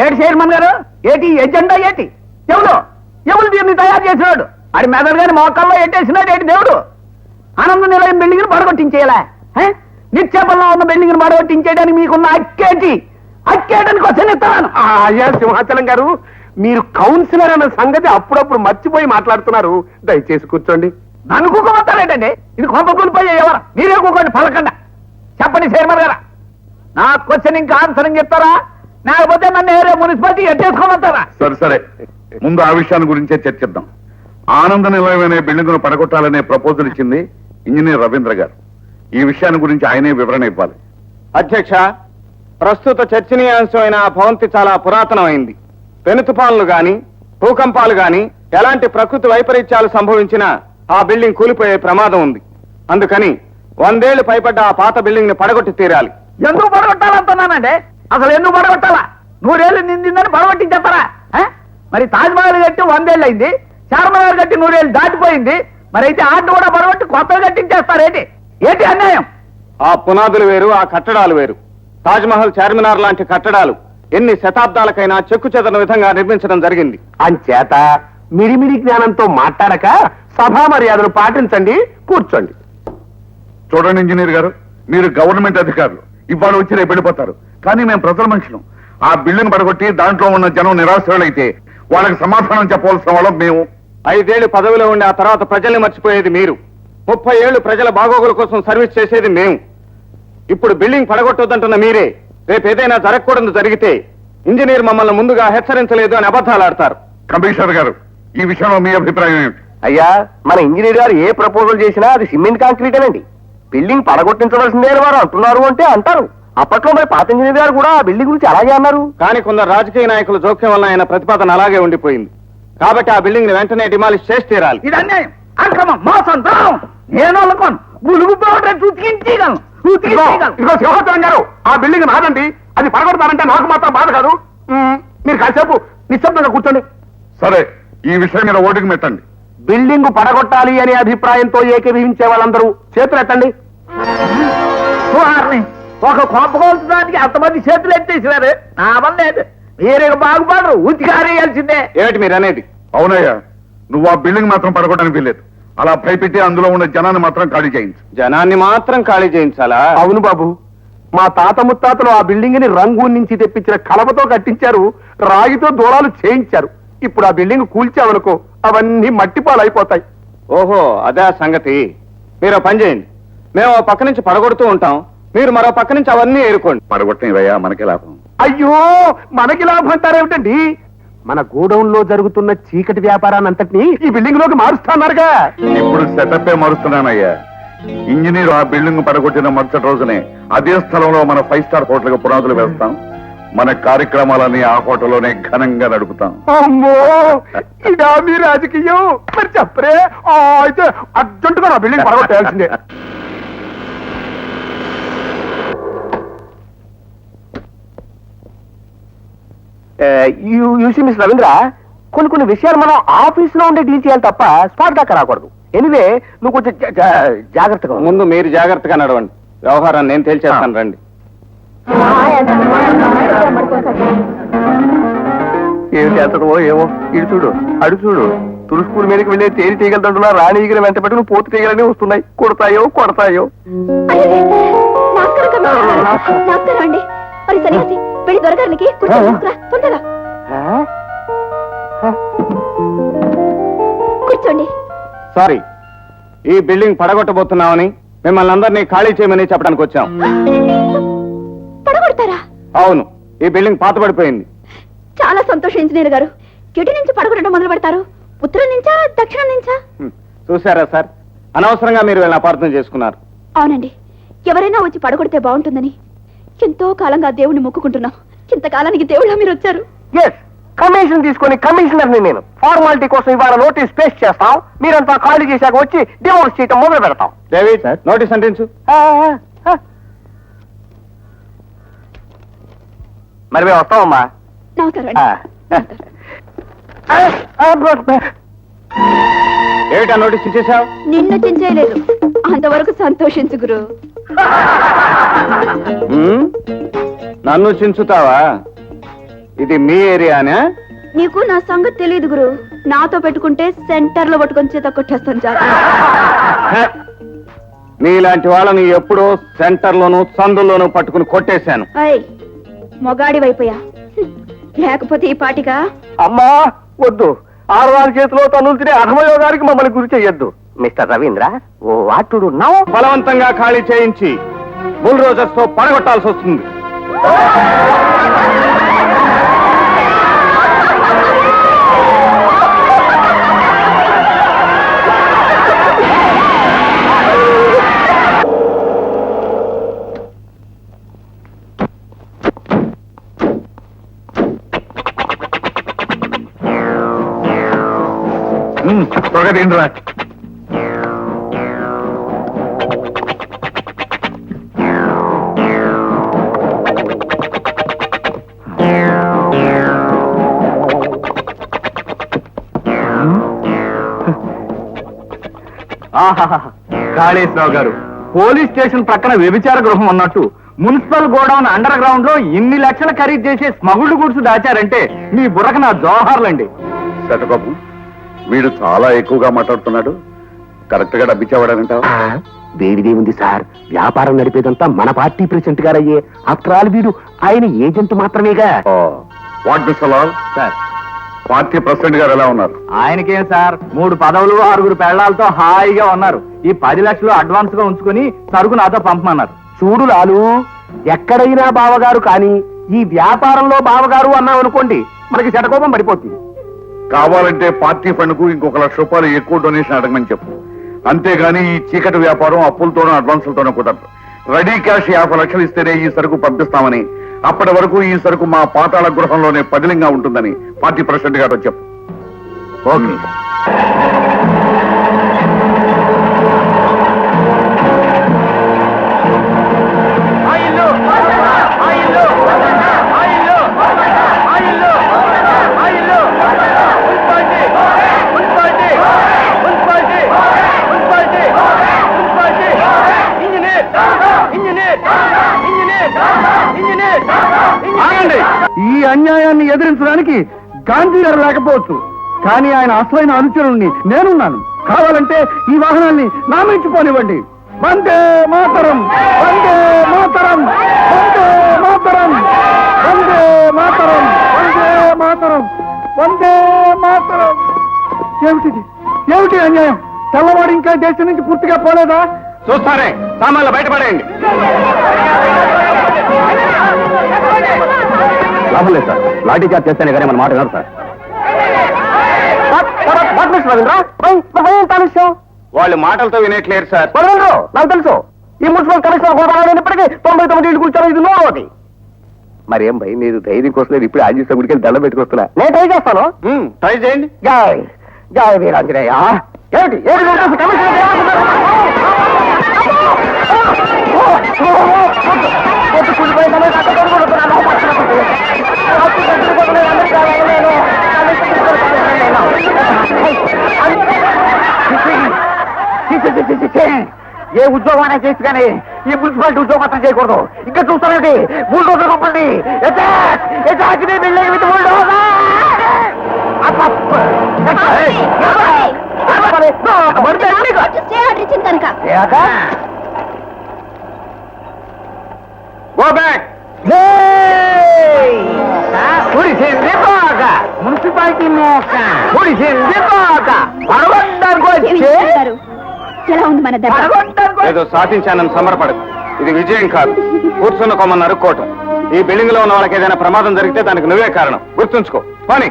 ఏటి చైర్మన్ గారు, ఏటి ఎజెండా ఏటి? ఎవరు దీన్ని తయారు చేసినాడు? అది మెదడు గారి మోకాల్లో ఎట్టేసినాడు ఏంటి దేవుడు? ఆనంద నిలయం బిల్డింగ్ ని పడగొట్టించేయాలా? నిక్షేపంలో ఉన్న బిల్డింగ్ ని పడగొట్టించేయడానికి మీకున్న అక్కేటానికి వచ్చి ఇస్తాను. అయ్యా సింహాచలం గారు, మీరు కౌన్సిలర్ అన్న సంగతి అప్పుడప్పుడు మర్చిపోయి మాట్లాడుతున్నారు. దయచేసి కూర్చోండి. నన్ను కూకోమంటారేటండి? ఇది కొంప కూలిపోయే ఎవరు? మీరే కూకోండి పలకండా. చెప్పండి చైర్మన్ గారా, నా క్వశ్చన్ ఇంకా ఆన్సర్ చెప్తారా, లేకపోతే నన్ను ఏరే మున్సిపాలిటీ ఎట్టేసుకోమంటారా? సరే, ముందు ఆ విషయాన్ని గురించే చర్చిద్దాం. ఆనంద నిలయం అనే బిల్డింగ్ ను పడగొట్టాలనే ప్రపోజల్ ఇచ్చింది ఇంజనీర్ రవీంద్ర గారు. ఈ విషయాన్ని గురించి ఆయనే వివరణ ఇవ్వాలి. అధ్యక్ష, ప్రస్తుత చర్చనీయాంశమైన ఆ భవంతి చాలా పురాతనమైంది. పెనుతుపాన్లు గాని, భూకంపాలు గాని, ఎలాంటి ప్రకృతి వైపరీత్యాలు సంభవించినా ఆ బిల్డింగ్ కూలిపోయే ప్రమాదం ఉంది. అందుకని 100 ఏళ్లు పైపడ్డ ఆ పాత బిల్డింగ్ ని పడగొట్టి తీరాలి. ఎందుకు పడగొట్టాలంటున్నానండి? అసలు ఎందుకు పడగొట్టాలా? 100 ఏళ్ళు నిండిందని పడగొట్టించేస్తారా? మరి తాజ్మహల్ కట్టి 100 ఏళ్ళు అయింది, చార్మినార్ కట్టి 100 ఏళ్ళు దాటిపోయింది. మరి అయితే ఆట కూడా పడగొట్టి కొత్తగా కట్టించేస్తారేంటి? ఏంటి అన్యాయం? ఆ పునాదులు వేరు, ఆ కట్టడాలు వేరు. తాజ్మహల్, చార్మినార్ లాంటి కట్టడాలు ఎన్ని శతాబ్దాలకైనా చెక్కు చెదరని విధంగా నిర్మించడం జరిగింది. అంచేత మిడిమిడి జ్ఞానంతో మాట్లాడక సభా మర్యాదలు పాటించండి, కూర్చోండి. చూడండి ఇంజనీర్ గారు, మీరు గవర్నమెంట్ అధికారులు, ఇవాళ వచ్చి రేపు వెళ్ళిపోతారు. కానీ మేము ప్రజల మనుషులం. ఆ బిల్డింగ్ పడగొట్టి దాంట్లో ఉన్న జనం నిరాశ్రయులైతే వాళ్ళకి సమాధానం చెప్పవలసిన వాళ్ళం మేము. 5 ఏళ్లు పదవిలో ఉండి ఆ తర్వాత ప్రజల్ని మర్చిపోయేది మీరు. 30 ఏళ్లు ప్రజల బాగోగుల కోసం సర్వీస్ చేసేది మేము. ఇప్పుడు బిల్డింగ్ పడగొట్టొద్దంటున్న మీరే రేపు ఏదైనా జరగకూడదు జరిగితే ఇంజనీర్ మమ్మల్ని ముందుగా హెచ్చరించలేదు అని అబద్ధాలు ఆడతారు. కమిషనర్ గారు, ఈ విషయంలో మీ అభిప్రాయం ఏమిటి? అయ్యా, మన ఇంజనీర్ గారు ఏ ప్రపోజల్ చేసినా అది సిమెంట్ కాంక్రీటేనండి. బిల్డింగ్ పడగొట్టించవలసిందే అని వారు అంటున్నారు అంటే అంటారు. అప్పట్లో మరి పాత ఇంజనీర్ గారు కూడా ఆ బిల్డింగ్ గురించి అలాగే అన్నారు. కానీ కొందరు రాజకీయ నాయకుల జోక్యం వల్ల ఆయన ప్రతిపాదన అలాగే ఉండిపోయింది. కాబట్టి ఆ బిల్డింగ్ ని వెంటనే డిమాలిష్ చేసి తీరాలి. ఇది అన్యాయం, అక్రమం, మోసం, ద్రోహం. నేను అనుకోను. గులుగు పౌడర్ ఉతికించగలను. ఇదిగో సింహాచలం గారు, ఆ బిల్డింగ్ నాదండి. అది పడగొడతారంటే నాకు మాత్రం బాధ కాదు. మీరు కాసేపు నిశ్శబ్దంగా కూర్చోండి. సరే, ఈ విషయం మీద ఓటుకు మెట్టండి. బిల్డింగ్ పడగొట్టాలి అనే అభిప్రాయంతో ఏకీభవించే వాళ్ళందరూ చేతులు ఎత్తండి. ఒక కొంప కోల్చడానికి అంతమంది చేతులు ఎత్తేసినారు. నా వల్ల లేదు. మీరే బాగుపడరు, ఉతికారేయాల్సిందే. ఏమిటి మీరు అనేది? అవునయ్యా, నువ్వు ఆ బిల్డింగ్ మాత్రం పడగొట్టడానికి వీల్లేదు. అలా భయపెట్టి అందులో ఉన్న జనాన్ని మాత్రం ఖాళీ చేయించు. జనాన్ని మాత్రం ఖాళీ చేయించాలా? అవును బాబు, మా తాత ముత్తాతలు ఆ బిల్డింగ్ ని రంగు నుంచి తెప్పించిన కలపతో కట్టించారు, రాగితో దూరాలు చేయించారు. ఇప్పుడు ఆ బిల్డింగ్ కూల్చామనుకో అవన్నీ మట్టిపాలైపోతాయి. ఓహో, అదే సంగతి. మీరు పని చేయండి, మేము పక్క నుంచి పడగొడుతూ ఉంటాం, మీరు మరో పక్క నుంచి అవన్నీ ఏరుకోండి. పడగొట్టనివయ్యా, మనకి లాభం. అయ్యో, మనకి లాభం అంటారేమిటండి? మన గోడౌన్ లో జరుగుతున్న చీకటి వ్యాపారాన్ని అంతటినీ ఈ బిల్డింగ్ లోకి మారుస్తాన్నారుగా. ఇప్పుడు సెటప్పే మారుస్తున్నానయ్యా. ఇంజనీర్ ఆ బిల్డింగ్ పడగొట్టిన మరుసటి రోజునే అదే స్థలంలో మన 5 స్టార్ హోటల్ గా పునాదులు వేస్తాం. మన కార్యక్రమాలన్నీ ఆ హోటల్లోనే ఘనంగా నడుపుతాం. అమ్మో, ఇదా మీ రాజకీయం? మరి చెప్పరే. అయితే అర్జెంటుగా నా బిల్డింగ్ పడగొట్టాల్సిందే. మిస్ రవీంద్ర, కొన్ని విషయాలు మనం ఆఫీస్ లో ఉండే డీల్ చేయాలి తప్ప స్పాట్ దాకా రాకూడదు. ఎనివే, నువ్వు కొంచెం జాగ్రత్తగా. ముందు మీరు జాగ్రత్తగా నడవండి, వ్యవహారాన్ని నేను తేల్చేస్తాను. రండి. ఏమి చేస్తాడో ఏమో. ఇటు చూడు, అడు చూడు. తులుస్కూల్ మీదకి వెళ్ళే తేలి తీగలుంటున్నా రాణి ఈగలు వెంట పెట్టి నువ్వు పోతు తీగలన్నీ వస్తున్నాయి. కొడతాయో. కూర్చోండి. సారీ, ఈ బిల్డింగ్ పడగొట్టబోతున్నామని మిమ్మల్ని అందరినీ ఖాళీ చేయమని చెప్పడానికి వచ్చాం. పడగొడతారా? అవును, ఈ బిల్డింగ్ పాతబడిపోయింది. చాలా సంతోషం ఇంజనీర్ గారు. ఎటు నుంచి పడగొట్టడం మొదలు పెడతారు? ఉత్తరం నుంచా, దక్షిణం నుంచా? చూసారా సార్, అనవసరంగా మీరు వీళ్ళని అపార్థం చేసుకున్నారు. అవునండి, ఎవరైనా వచ్చి పడగొడితే బాగుంటుందని ఎంతో కాలంగా దేవుణ్ణి మొక్కుకుంటున్నాం. ఇంతకాలానికి దేవుళ్ళ మీరు వచ్చారు. కమిషన్ తీసుకొని కమిషనర్ ని నేను ఫార్మాలిటీ కోసం ఇవాళ నోటీస్ పేస్ట్ చేస్తాం. మీరంతా ఖాళీ చేశాక వచ్చి డివోర్స్ చేయటం మొదలు పెడతాం. డేవిడ్, నోటీస్ అంటించు. మరి మేము వస్తామమ్మా. ఏమిటా నోటీస్ ఇచ్చేసావు? నిన్ను చించేయలేదు, అంతవరకు సంతోషించు గురు. నన్ను చించుతావా? ఇది మీ ఏరియానే? నీకు నా సంగతి తెలియదు గురు. నాతో పెట్టుకుంటే సెంటర్ లో పట్టుకొని చేత కొట్టేస్తాను చాలా. హే! నీలాంటి వాళ్ళని ఎప్పుడో సెంటర్లోనూ సందుల్లోనూ పట్టుకుని కొట్టేశాను. అయ్ మొగాడి వైపోయా, లేకపోతే ఈ పాటిగా. అమ్మా వద్దు, ఆడవారి చేతిలో తనులు తినే అధమయోగానికి మమ్మల్ని గురి చెయ్యొద్దు. మిస్టర్ రవీంద్ర, ఓ వాటుడు నౌ. బలవంతంగా ఖాళీ చేయించి బుల్రోజర్స్ తో పడగొట్టాల్సి వస్తుంది. త్వరగా తిండిరా. కాళేశ్వరరావు గారు, పోలీస్ స్టేషన్ ప్రక్కన వ్యభిచార గృహం ఉన్నట్టు మున్సిపల్ గోడౌన్ అండర్ గ్రౌండ్ లో ఇన్ని లక్షల ఖరీదు చేసే స్మగుళ్ళు గుడ్స్ దాచారంటే మీ బుర్రకు నా జోహార్లండి. శతబాబు, వీడు చాలా ఎక్కువగా మాట్లాడుతున్నాడు. కరెక్ట్ గా డబ్బిచ్చేవాడనంటావు? వేడిదే ఉంది సార్, వ్యాపారం నడిపేదంతా మన పార్టీ ప్రెసిడెంట్ గారయ్యే. ఆఫ్టర్ ఆల్ వీడు ఆయన ఏజెంట్ మాత్రమేగా. What mister Lal, sir, party president గారు ఎలా ఉన్నారు? ఆయనకేం సార్, 3 పదవులు 6 పెళ్లాలతో హాయిగా ఉన్నారు. ఈ 10 లక్షలు అడ్వాన్స్ గా ఉంచుకుని సరుకు నాతో పంపమన్నారు. చూడు లాలు, ఎక్కడైనా బావగారు కానీ ఈ వ్యాపారంలో బావగారు అన్నాం అనుకోండి, మనకి శటకోపం పడిపోతుంది. కావాలంటే పార్టీ ఫండ్ కు ఇంకొక ₹1,00,000 ఎక్కువ డొనేషన్ అడగమని చెప్పు. అంతేగాని ఈ చీకటి వ్యాపారం అప్పులతోనూ అడ్వాన్సులతోనూ కుదరదు. రెడీ క్యాష్ 50 లక్షలు ఇస్తేనే ఈ సరుకు పంపిస్తామని, అప్పటి వరకు ఈ సరుకు మా పాతాళ గృహంలోనే పదిలంగా ఉంటుందని పార్టీ ప్రెసిడెంట్ గారు చెప్పు. ఓకే. ఈ అన్యాయాన్ని ఎదిరించడానికి గాంధీ గారు లేకపోవచ్చు, కానీ ఆయన అసలైన అనుచరుణ్ణి నేనున్నాను. కావాలంటే ఈ వాహనాన్ని నామించుకోనివ్వండి. వందే మాతరం, వందే మాతరం, వందే మాతరం, వందే మాతరం, వందే మాతరం, వందే మాతరం. ఏమిటిది? ఏమిటి అన్యాయం? తెల్లవాడు ఇంకా దేశం నుంచి పూర్తిగా పోలేదా? చూస్తారే, సామాన్లు బయటపడేయండి. లాభం లేదు సార్, లాఠీ చార్జ్ చేస్తేనే కానీ మన మాట వినరు సార్. వాళ్ళు మాటలతో వినేట్లేరు సార్. నాకు తెలుసు, ఈ మున్సిపల్ కమిషనర్ గోదావరిప్పటికీ 99 ఇళ్ళు కూర్చొని ఇది నోటి. మరేం భయ్, మీరు ధైర్యం కోసం నేను ఇప్పుడు ఆంజనేయ గుడికి దండం పెట్టుకొస్తున్నా. నేను ట్రై చేస్తాను. ట్రై చేయండి. జై జై వీరాంజనేయ. ఏమిటి ఏమిటి కమిషనర్ ఏ ఉద్యోగమైనా చేసి కానీ ఈ మున్సిపాలిటీ ఉద్యోగం మాత్రం చేయకూడదు. ఇంకా చూస్తానండి, బుల్డోజర్ పంపండి. Go back. మున్సిపాలిటీ మోక ముడిసింది మోక. ఎలా ఉంది మన దెబ్బ? ఏదో సాధించానని సంబరపడదు. ఇది విజయం కాదు, కూర్చున్న కొమ్మని నరుక్కోవటం. ఈ బిల్డింగ్ లో ఉన్న వాళ్ళకి ఏదైనా ప్రమాదం జరిగితే దానికి నువ్వే కారణం, గుర్తుంచుకో. పోనీ.